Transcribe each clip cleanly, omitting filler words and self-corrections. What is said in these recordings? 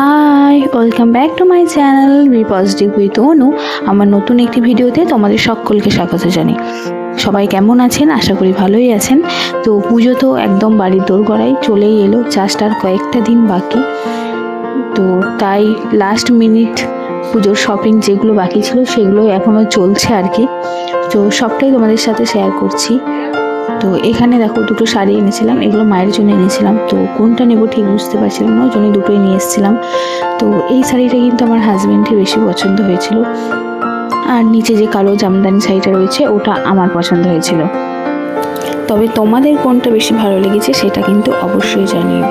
High, welcome back to my channel be positive with Anu. আমার নতুন একটি ভিডিওতে তোমাদের সকলকে স্বাগত জানাই। সবাই কেমন আছেন? আশা করি ভালোই আছেন। তো পুজো তো একদম বাড়ির দোরগোড়ায় চলেই এলো, জাস্ট আর কয়েকটা দিন বাকি। তো তাই লাস্ট মিনিট পুজোর শপিং যেগুলো বাকি ছিল সেগুলো এখনও চলছে আর কি। তো সবটাই তোমাদের সাথে শেয়ার করছি। তো এখানে দেখো দুটো শাড়ি এনেছিলাম, এগুলো মায়ের জন্য এনেছিলাম। তো কোনটা নেব ঠিক বুঝতে পারছিলাম না, ওই জন্য দুটোই নিয়ে এসেছিলাম। তো এই শাড়িটা কিন্তু আমার হাজবেন্ডের বেশি পছন্দ হয়েছিল, আর নিচে যে কালো জামদানি শাড়িটা রয়েছে ওটা আমার পছন্দ হয়েছিল। তবে তোমাদের কোনটা বেশি ভালো লেগেছে সেটা কিন্তু অবশ্যই জানিও।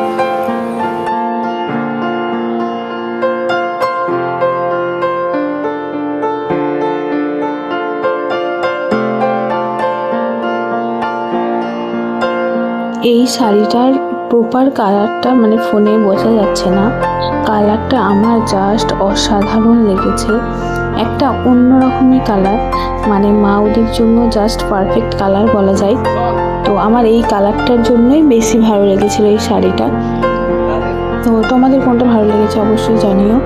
এই শাড়িটার প্রপার কালারটা মানে ফোনে বোঝা যাচ্ছে না, কালারটা আমার জাস্ট অসাধারণ লেগেছে। একটা অন্যরকমই কালার, মানে মা ওদের জন্য জাস্ট পারফেক্ট কালার বলা যায়। তো আমার এই কালারটার জন্যই বেশি ভালো লেগেছিল এই শাড়িটা। তো তোমাদের কোনটা ভালো লেগেছে অবশ্যই জানিও।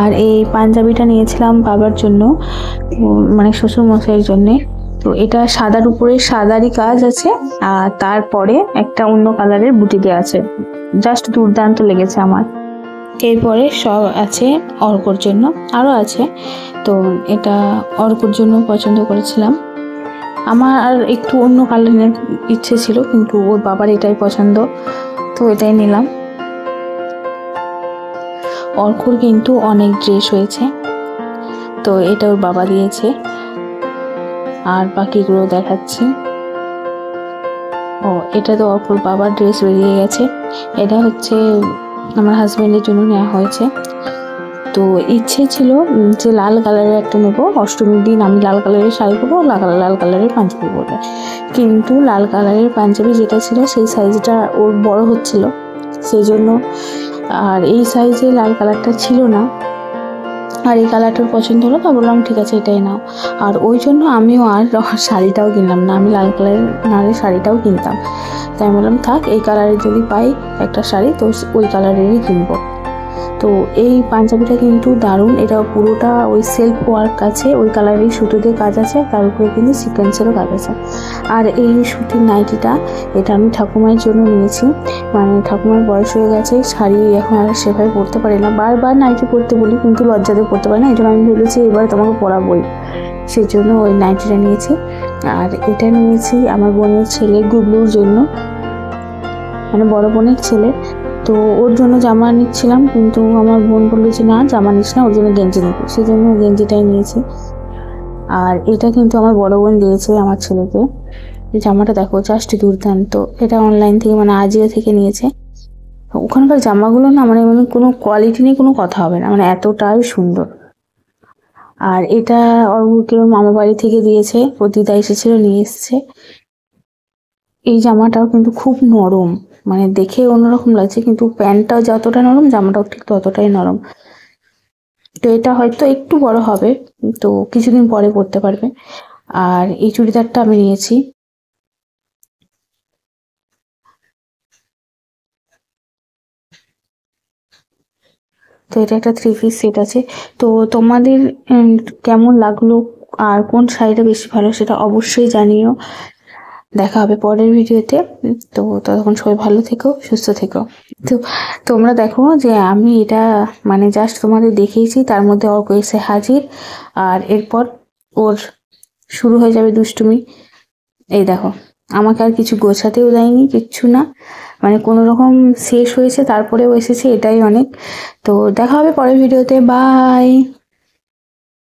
আর এই পাঞ্জাবিটা নিয়েছিলাম বাবার জন্য, মানে শ্বশুর মশাইয়ের জন্যে। তো এটা সাদার উপরে সাদারই কাজ আছে, আর তারপরে একটা অন্য কালারের বুটি দেওয়া আছে, জাস্ট দুর্দান্ত লেগেছে আমার। এরপরে সব আছে অর্কর জন্য, আরও আছে। তো এটা অর্কর জন্য পছন্দ করেছিলাম। আমার আর একটু অন্য কালারের ইচ্ছে ছিল, কিন্তু ওর বাবার এটাই পছন্দ, তো এটাই নিলাম। অর্কুর কিন্তু অনেক ড্রেস হয়েছে, তো এটা ওর বাবা দিয়েছে। আর বাকিগুলো দেখাচ্ছি। ও, এটা তো অর্কুর বাবার ড্রেস বেরিয়ে গেছে। এটা হচ্ছে আমার হাজব্যান্ডের জন্য নেওয়া হয়েছে। তো ইচ্ছে ছিল যে লাল কালারের একটা নেবো, অষ্টমীর দিন আমি লাল কালারের শাড়ি পরবো, লাল কালারের পাঞ্জাবি পরবো। কিন্তু লাল কালারের পাঞ্জাবি যেটা ছিল সেই সাইজটা ওর বড় হচ্ছিল, সেই জন্য। আর এই সাইজে লাল কালারটা ছিল না, আর এই কালারটার পছন্দ হলো, তা বললাম ঠিক আছে এটাই নাও। আর ওই জন্য আমিও আর শাড়িটাও কিনলাম না, আমি লাল কালারের নাহলে শাড়িটাও কিনতাম। তাই আমি বললাম থাক, এই কালারের যদি পাই একটা শাড়ি তো ওই কালারেরই কিনবো। তো এই পাঞ্জাবিটা কিন্তু দারুণ, এটা পুরোটা ওই সেলফ ওয়ার্ক আছে, ওই কালারের সুতো দিয়ে কাজ আছে, তার উপরে কিন্তু সিকোয়েন্সেরও কাজ আছে। আর এই সুতির নাইটিটা, এটা আমি ঠাকুমার জন্য নিয়েছি। মানে ঠাকুমার বয়স হয়ে গেছে, শাড়ি এখন আর সেভাবে পরতে পারি না, বারবার নাইটি পরতে বলি কিন্তু লজ্জাতে পরতে পারি না, এই জন্য আমি ভেবেছি এবার তোমাকে পরাবই, সেই জন্য ওই নাইটিটা নিয়েছি। আর এটা নিয়েছি আমার বোনের ছেলে গুবলুর জন্য, মানে বড় বোনের ছেলে। তো ওর জন্য জামা নিচ্ছিলাম, কিন্তু আমার বোন বললো যে না জামা নিস না, ওর জন্য গেঞ্জি নেবো, সেই জন্য গেঞ্জিটাই নিয়েছি। আর এটা কিন্তু আমার বড় বোন দিয়েছে আমার ছেলেকে। এই জামাটা দেখো জাস্ট দুর্দান্ত, এটা অনলাইন থেকে মানে আজিও থেকে নিয়েছে। ওখানকার জামাগুলো না মানে কোনো কোয়ালিটি নিয়ে কোনো কথা হবে না, মানে এতটাই সুন্দর। আর এটা অর্ঘ্যকে মামা বাড়ি থেকে দিয়েছে, ওর দিদা এসেছিল নিয়ে এসছে। এই জামাটাও কিন্তু খুব নরম, মানে দেখে অন্যরকম লাগছে, কিন্তু প্যান্টটাও যতটা নরম জামাটাও ঠিক ততটাই নরম। তো এটা হয়তো একটু বড় হবে, তো কিছুদিন পরে পরতে পারবে। আর এই চুড়িদারটা আমি নিয়েছি, তো এটা একটা 3 পিস সেট আছে। তো তোমাদের কেমন লাগলো আর কোন শাড়িটা বেশি ভালো সেটা অবশ্যই জানিও। দেখা হবে পরের ভিডিওতে। তো ততক্ষণ সবাই ভালো থেকো, সুস্থ থেকো। তো তোমরা দেখো যে আমি এটা মানে জাস্ট তোমাদের দেখিয়েছি, তার মধ্যে অর্ক এসে হাজির, আর এরপর ওর শুরু হয়ে যাবে দুষ্টুমি। এই দেখো, আমাকে আর কিছু গোছাতেও দেয়নি, কিচ্ছু না, মানে কোনো রকম শেষ হয়েছে তারপরেও এসেছে, এটাই অনেক। তো দেখা হবে পরের ভিডিওতে, বাই।